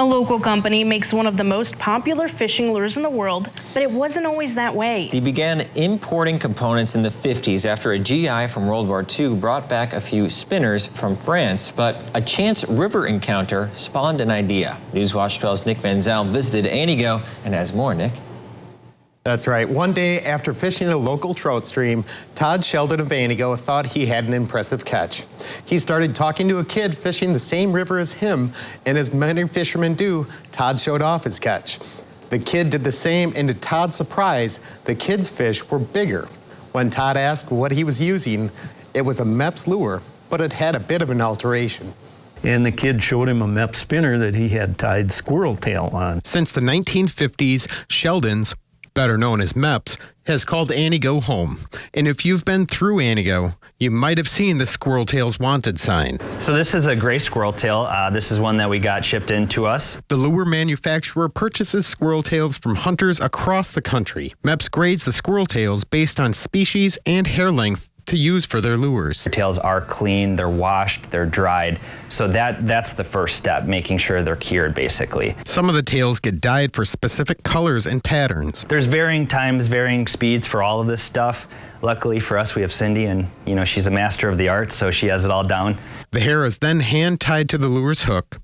A local company makes one of the most popular fishing lures in the world, but it wasn't always that way. They began importing components in the 50s after a GI from World War II brought back a few spinners from France, but a chance river encounter spawned an idea. Newswatch 12's Nick Van Zyl visited Anigo and has more. Nick? That's right. One day after fishing a local trout stream, Todd Sheldon of Anigo thought he had an impressive catch. He started talking to a kid fishing the same river as him, and as many fishermen do, Todd showed off his catch. The kid did the same, and to Todd's surprise, the kid's fish were bigger. When Todd asked what he was using, it was a Mepps lure, but it had a bit of an alteration. And the kid showed him a Mepps spinner that he had tied Squirrel Tail on. Since the 1950s, Sheldon's, better known as Mepps, has called Anigo home. And if you've been through Anigo, you might have seen the Squirrel Tails Wanted sign. So this is a gray squirrel tail. This is one that we got shipped in to us. The lure manufacturer purchases squirrel tails from hunters across the country. Mepps grades the squirrel tails based on species and hair length to use for their lures. Their tails are clean, they're washed, they're dried. So that's the first step, making sure they're cured basically. Some of the tails get dyed for specific colors and patterns. There's varying times, varying speeds for all of this stuff. Luckily for us, we have Cindy, and she's a master of the art, so she has it all down. The hair is then hand tied to the lure's hook,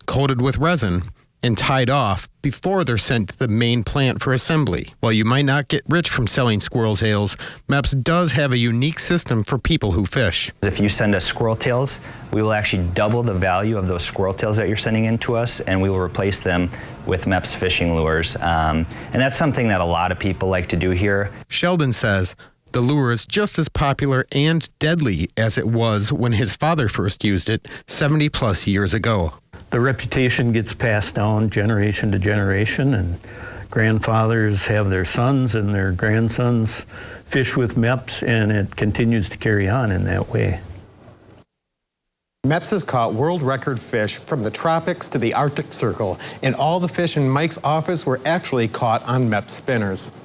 coated with resin, and tied off before they're sent to the main plant for assembly. While you might not get rich from selling squirrel tails, Mepps does have a unique system for people who fish. If you send us squirrel tails, we will actually double the value of those squirrel tails that you're sending in to us, and we will replace them with Mepps fishing lures. And that's something that a lot of people like to do here. Sheldon says the lure is just as popular and deadly as it was when his father first used it 70 plus years ago. The reputation gets passed down generation to generation, and grandfathers have their sons and their grandsons fish with Mepps, and it continues to carry on in that way. Mepps has caught world record fish from the tropics to the Arctic Circle, and all the fish in Mike's office were actually caught on Mepps spinners.